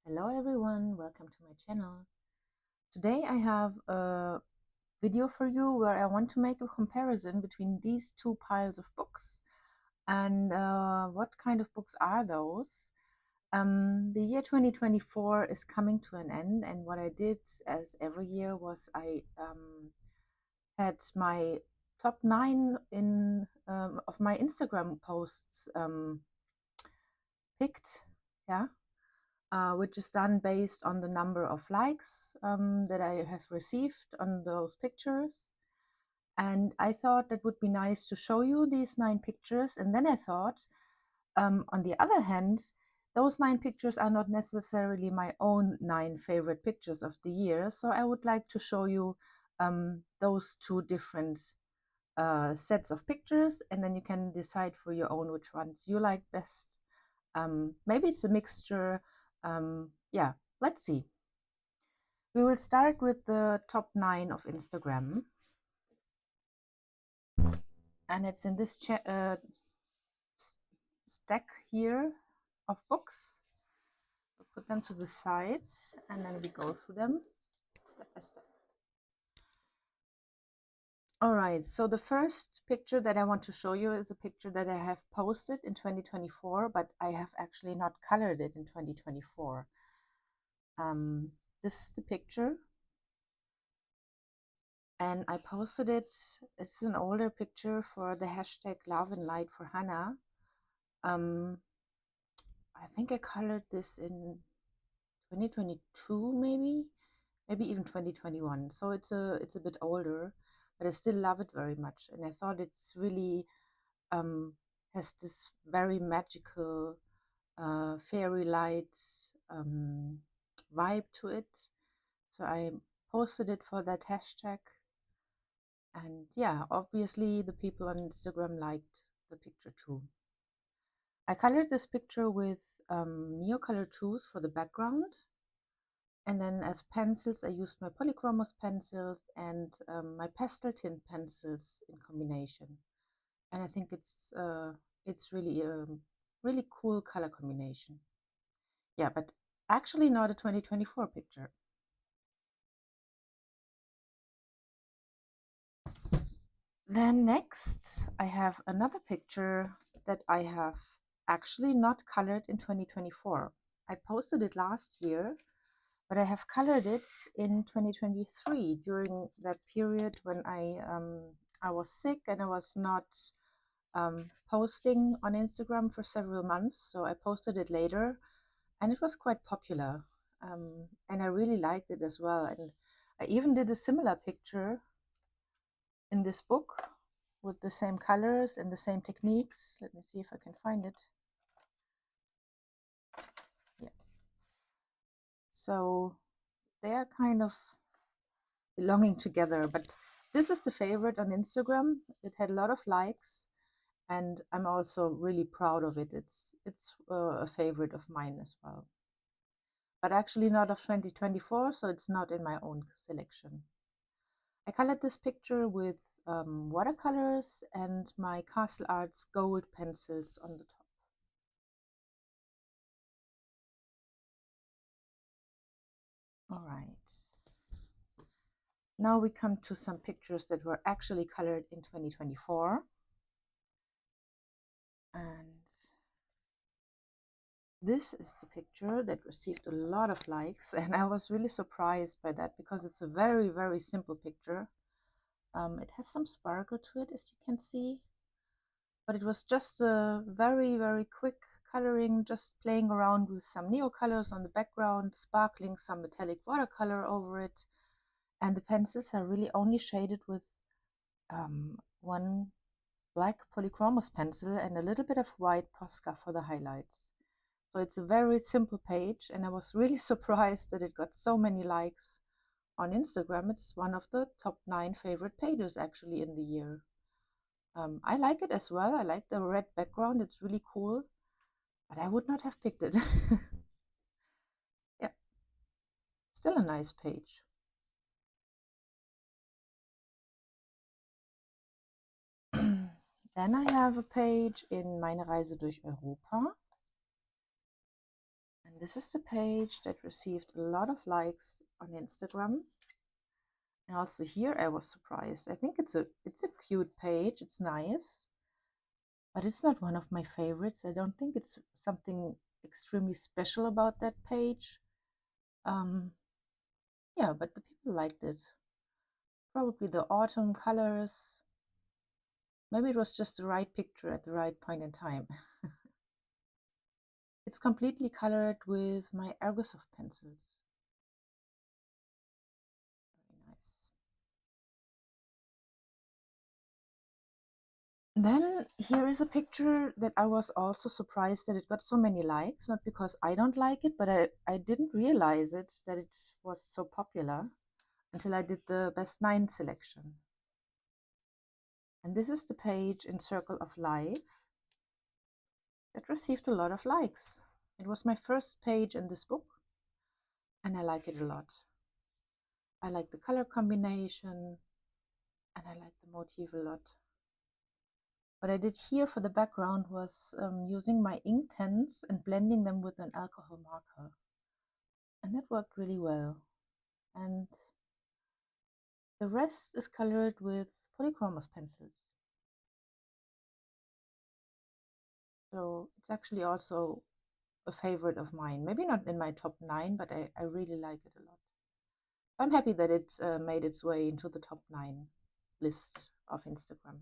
Hello everyone, welcome to my channel. Today I have a video for you where I want to make a comparison between these two piles of books and what kind of books are those. The year 2024 is coming to an end, and what I did as every year was I had my top 9 of my Instagram posts picked, yeah, which is done based on the number of likes that I have received on those pictures. And I thought that would be nice to show you these 9 pictures. And then I thought, on the other hand, those 9 pictures are not necessarily my own 9 favorite pictures of the year. So I would like to show you those two different sets of pictures, and then you can decide for your own which ones you like best. Maybe it's a mixture. Yeah, let's see. We will start with the top 9 of Instagram. And it's in this stack here of books. We'll put them to the side and then we go through them step by step. All right, so the first picture that I want to show you is a picture that I have posted in 2024, but I have actually not colored it in 2024. This is the picture. And I posted it. It's an older picture for the hashtag Love and Light for Hanna. I think I colored this in 2022, maybe even 2021. So it's a bit older, but I still love it very much. And I thought it's really has this very magical fairy light vibe to it. So I posted it for that hashtag. And yeah, obviously the people on Instagram liked the picture too. I colored this picture with Neocolor tools for the background. And then as pencils, I used my polychromos pencils and my pastel tint pencils in combination. And I think it's really a really cool color combination. Yeah, but actually not a 2024 picture. Then next, I have another picture that I have actually not colored in 2024. I posted it last year, but I have colored it in 2023 during that period when I was sick and I was not posting on Instagram for several months. So I posted it later, and it was quite popular, and I really liked it as well. And I even did a similar picture in this book with the same colors and the same techniques. Let me see if I can find it. Yeah. So they are kind of belonging together, but this is the favorite on Instagram. It had a lot of likes, and I'm also really proud of it. It's a favorite of mine as well, but actually not of 2024, so it's not in my own selection. I colored this picture with watercolors and my Castle Arts gold pencils on the top. All right. Now we come to some pictures that were actually colored in 2024. And this is the picture that received a lot of likes, and I was really surprised by that because it's a very, very simple picture. It has some sparkle to it, as you can see, but it was just a very, very quick coloring, just playing around with some neocolors on the background, sparkling some metallic watercolor over it, and the pencils are really only shaded with one black polychromos pencil and a little bit of white Posca for the highlights. So it's a very simple page, and I was really surprised that it got so many likes on Instagram. It's one of the top 9 favorite pages actually in the year. I like it as well. I like the red background. It's really cool, but I would not have picked it. Yeah, still a nice page. Then I have a page in Meine Reise durch Europa. And And this is the page that received a lot of likes on Instagram. And also here I was surprised. I think it's a cute page. It's nice, but it's not one of my favorites. I don't think it's something extremely special about that page. Yeah, but the people liked it. Probably the autumn colors. Maybe it was just the right picture at the right point in time. It's completely colored with my Argosoft pencils. Very nice. Then here is a picture that I was also surprised that it got so many likes, not because I don't like it, but I didn't realize it, that it was so popular until I did the best 9 selection. And this is the page in Circle of Life that received a lot of likes. It was my first page in this book, and I like it a lot. I like the color combination, and I like the motif a lot. What I did here for the background was using my Inktense and blending them with an alcohol marker. And that worked really well. And the rest is colored with polychromos pencils. So it's actually also a favorite of mine. Maybe not in my top 9, but I really like it a lot. I'm happy that it made its way into the top 9 list of Instagram.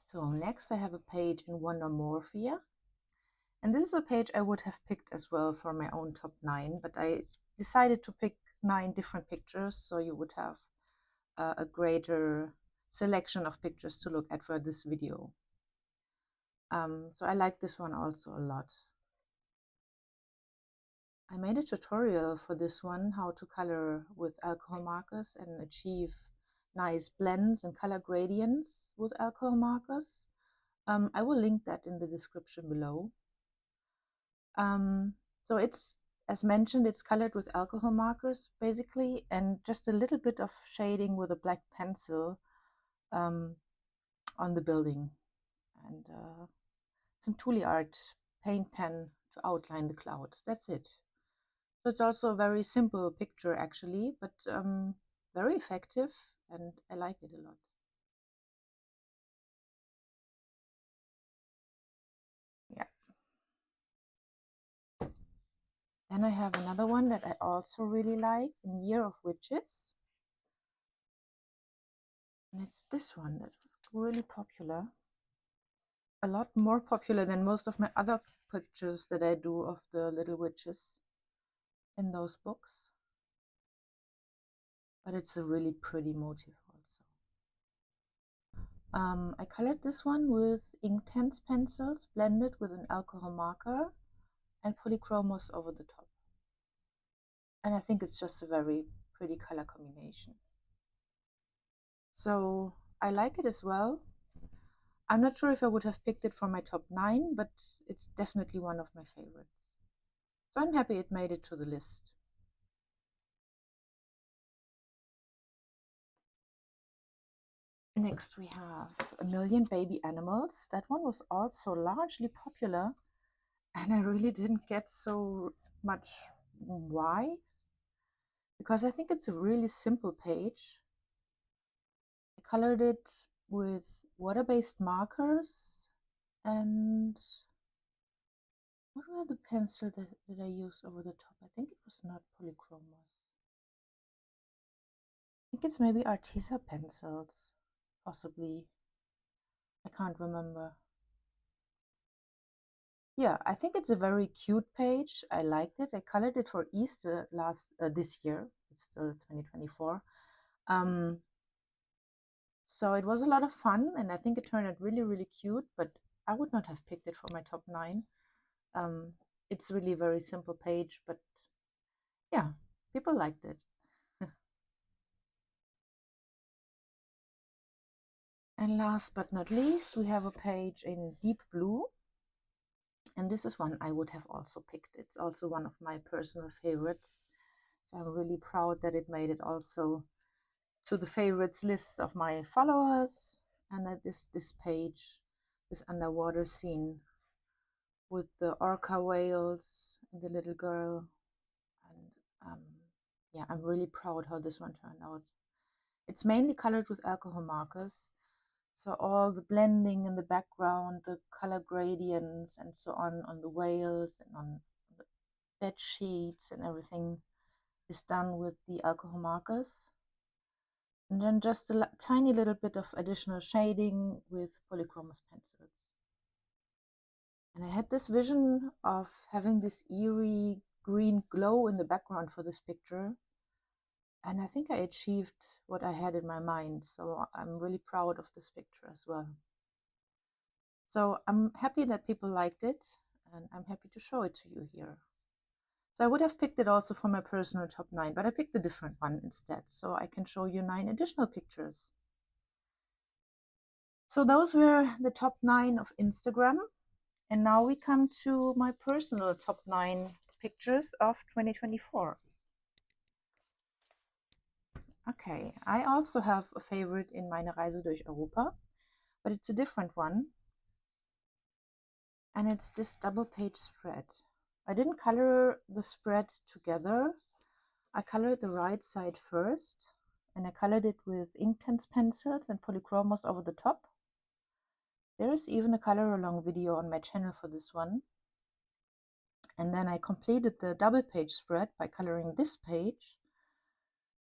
So next I have a page in Wondermorphia. And this is a page I would have picked as well for my own top 9, but I decided to pick 9 different pictures so you would have a greater selection of pictures to look at for this video. So I like this one also a lot. I made a tutorial for this one, how to color with alcohol markers and achieve nice blends and color gradients with alcohol markers. I will link that in the description below. So it's, as mentioned, it's colored with alcohol markers basically, and just a little bit of shading with a black pencil on the building, and some Tuli art paint pen to outline the clouds. That's it. So it's also a very simple picture actually, but very effective, and I like it a lot. Yeah. Then I have another one that I also really like, in Year of Witches. And it's this one that was really popular. A lot more popular than most of my other pictures that I do of the little witches in those books. But it's a really pretty motif also. I colored this one with Inktense pencils blended with an alcohol marker and polychromos over the top. And I think it's just a very pretty color combination. So I like it as well. I'm not sure if I would have picked it for my top 9, but it's definitely one of my favorites. So I'm happy it made it to the list. Next we have A Million Baby Animals. That one was also largely popular, and I really didn't get so much why, because I think it's a really simple page. I colored it with water-based markers, and what were the pencils that I used over the top? I think it was not polychromos. I think it's maybe Arteza pencils, possibly. I can't remember. Yeah, I think it's a very cute page. I liked it. I colored it for Easter this year. It's still 2024. So it was a lot of fun, and I think it turned out really, really cute, but I would not have picked it for my top 9. It's really a very simple page, but yeah, people liked it. And last but not least, we have a page in Deep Blue. And this is one I would have also picked. It's also one of my personal favorites. So I'm really proud that it made it also to the favorites list of my followers. And that is this page, this underwater scene with the orca whales and the little girl. And yeah, I'm really proud how this one turned out. It's mainly colored with alcohol markers, so all the blending in the background, the color gradients and so on the whales and on the bed sheets and everything is done with the alcohol markers. And then just a tiny little bit of additional shading with polychromos pencils. And I had this vision of having this eerie green glow in the background for this picture. And I think I achieved what I had in my mind. So I'm really proud of this picture as well. So I'm happy that people liked it, and I'm happy to show it to you here. So I would have picked it also for my personal top 9, but I picked a different one instead, so I can show you 9 additional pictures. So those were the top 9 of Instagram. And now we come to my personal top 9 pictures of 2024. Okay, I also have a favorite in Meine Reise durch Europa, but it's a different one. And it's this double page spread. I didn't color the spread together. I colored the right side first, and I colored it with Inktense pencils and polychromos over the top. There is even a color along video on my channel for this one. And then I completed the double page spread by coloring this page.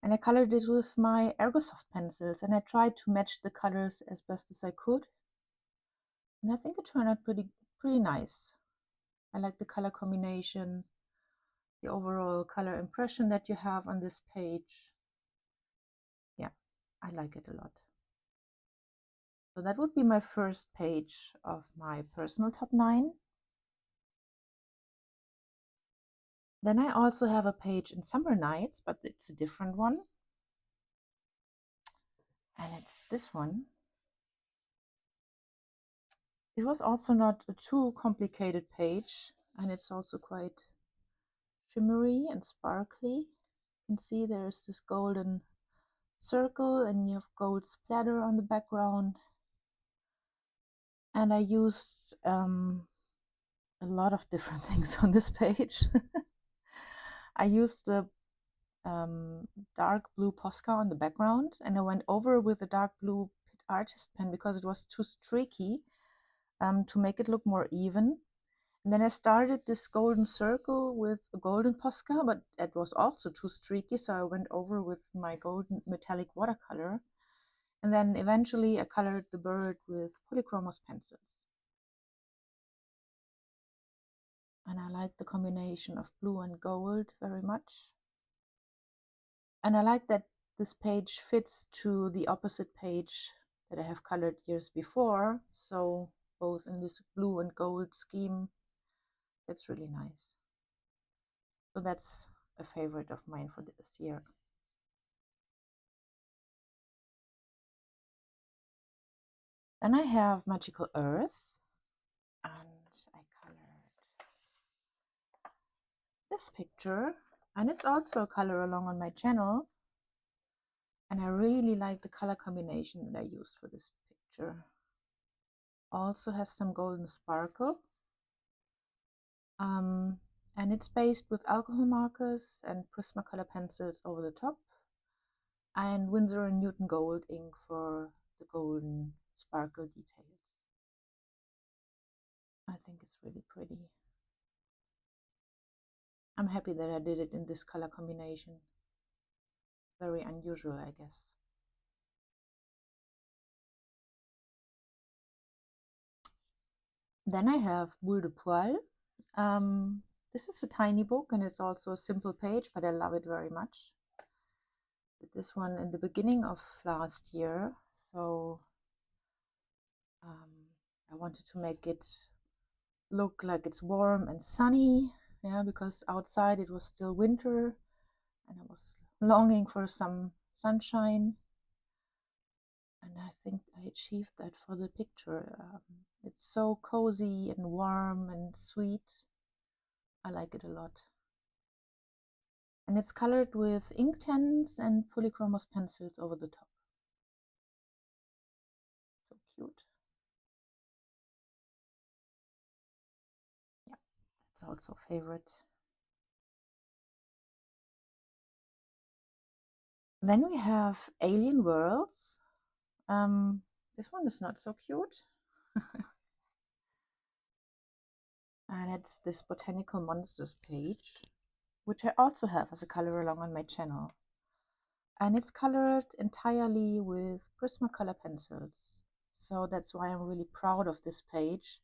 And I colored it with my Ergosoft pencils, and I tried to match the colors as best as I could. And I think it turned out pretty nice. I like the color combination, the overall color impression that you have on this page. Yeah, I like it a lot. So that would be my first page of my personal top 9. Then I also have a page in Summer Nights, but it's a different one. And it's this one. It was also not a too complicated page, and it's also quite shimmery and sparkly. You can see there's this golden circle and you have gold splatter on the background. And I used a lot of different things on this page. I used the dark blue Posca on the background, and I went over with a dark blue Pit Artist pen because it was too streaky to make it look more even. And then I started this golden circle with a golden Posca, but it was also too streaky, so I went over with my golden metallic watercolor. And then eventually I colored the bird with polychromos pencils. And I like the combination of blue and gold very much. And I like that this page fits to the opposite page that I have colored years before. So both in this blue and gold scheme, it's really nice. So that's a favorite of mine for this year. Then I have Magical Earth, and I colored this picture, and it's also a color along on my channel. And I really like the color combination that I used for this picture. Also has some golden sparkle. And it's based with alcohol markers and Prismacolor pencils over the top, and Winsor & Newton gold ink for the golden sparkle details. I think it's really pretty. I'm happy that I did it in this color combination. Very unusual, I guess. Then I have Boules de Poils. This is a tiny book, and it's also a simple page, but I love it very much. Did this one in the beginning of last year, so I wanted to make it look like it's warm and sunny, yeah, because outside it was still winter, and I was longing for some sunshine. And I think I achieved that for the picture. It's so cozy and warm and sweet. I like it a lot. And it's colored with Inktense and polychromos pencils over the top. So cute. Yeah, it's also a favorite. Then we have Alien Worlds. This one is not so cute. And it's this Botanical Monsters page, which I also have as a color along on my channel. And it's colored entirely with Prismacolor pencils. So that's why I'm really proud of this page,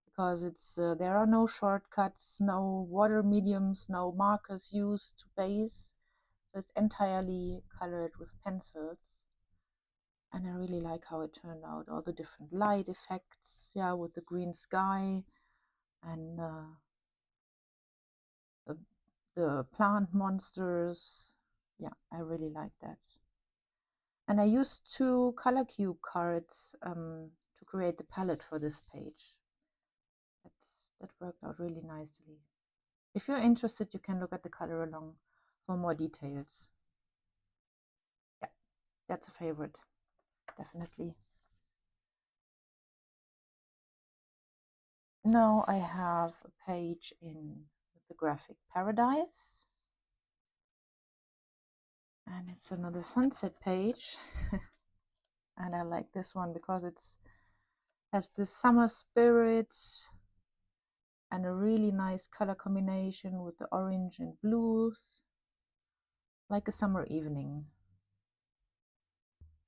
because it's there are no shortcuts, no water mediums, no markers used to base. So it's entirely colored with pencils. And I really like how it turned out, all the different light effects, yeah, with the green sky and the plant monsters. Yeah, I really like that. And I used 2 color cube cards to create the palette for this page. That worked out really nicely. If you're interested, you can look at the color along for more details. Yeah, that's a favorite, definitely. Now I have a page in Mythographic Paradise. And it's another sunset page. And I like this one because it's has this summer spirit and a really nice color combination with the orange and blues, like a summer evening.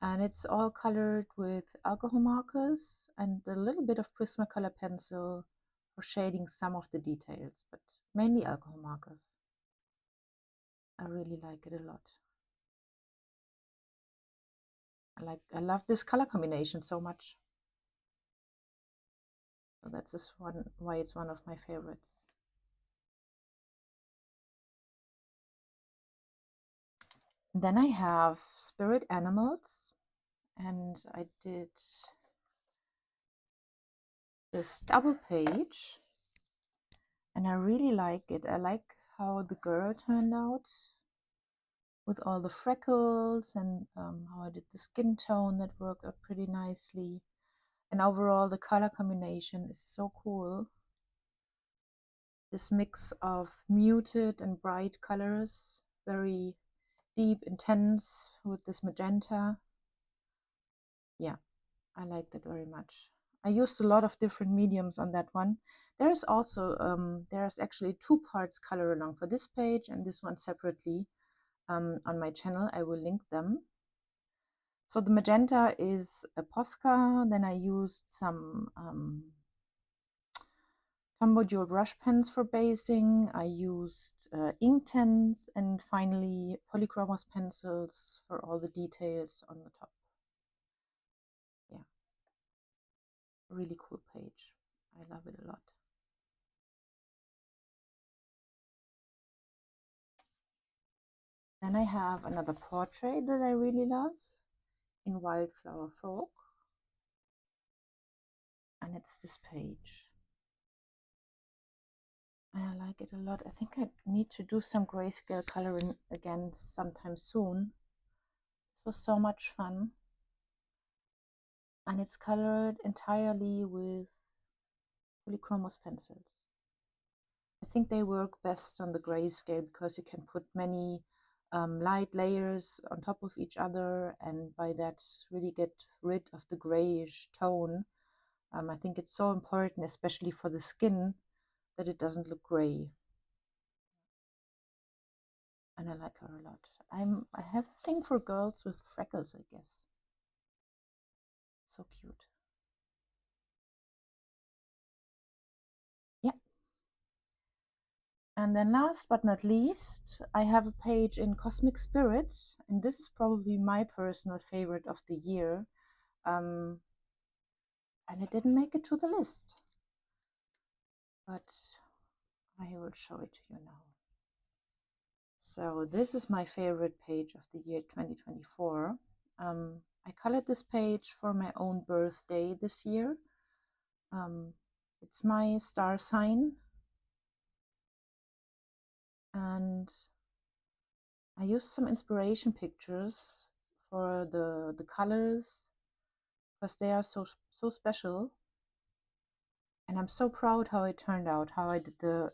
And it's all colored with alcohol markers and a little bit of Prismacolor pencil for shading some of the details, but mainly alcohol markers. I really like it a lot. I love this color combination so much. So that's this one, why it's one of my favorites. Then I have Spirit Animals, and I did this double page, and I really like it. I like how the girl turned out with all the freckles and how I did the skin tone that worked out pretty nicely. And overall, the color combination is so cool. This mix of muted and bright colors, very deep, intense with this magenta. Yeah, I like that very much. I used a lot of different mediums on that one. There's also, there's actually 2 parts color along for this page and this one separately on my channel. I will link them. So the magenta is a Posca, then I used some Tombow dual brush pens for basing. I used Inktense and finally polychromos pencils for all the details on the top. Yeah, really cool page. I love it a lot. Then I have another portrait that I really love in Wildflower Folk. And it's this page. I like it a lot. I think I need to do some grayscale coloring again sometime soon. This was so much fun. And it's colored entirely with polychromos pencils. I think they work best on the grayscale because you can put many light layers on top of each other and by that really get rid of the grayish tone. I think it's so important, especially for the skin, that it doesn't look gray. And I like her a lot. I have a thing for girls with freckles, I guess. So cute. Yeah. And then last but not least, I have a page in Cosmic Spirit, and this is probably my personal favorite of the year. And it didn't make it to the list, but I will show it to you now. So this is my favorite page of the year 2024. I colored this page for my own birthday this year. It's my star sign, and I used some inspiration pictures for the colors because they are so special. And I'm so proud how it turned out, how I did the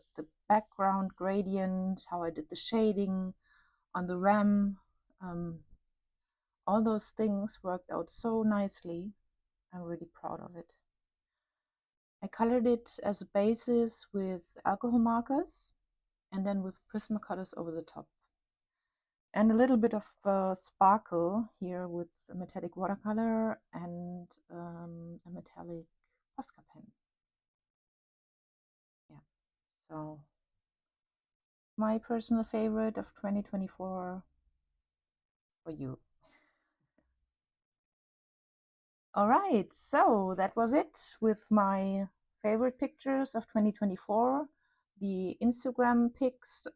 background gradient, how I did the shading on the ram. All those things worked out so nicely. I'm really proud of it. I colored it as a basis with alcohol markers and then with Prismacolors over the top. And a little bit of sparkle here with a metallic watercolor and a metallic Posca pen. Yeah, so my personal favorite of 2024 for you. All right, so that was it with my favorite pictures of 2024, the Instagram pics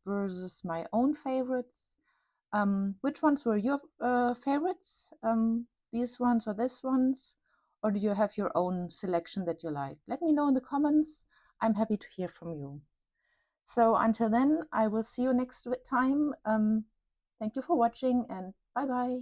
versus my own favorites. Which ones were your favorites? These ones or this ones? Or do you have your own selection that you like? Let me know in the comments. I'm happy to hear from you. So until then, I will see you next time. Thank you for watching and bye bye.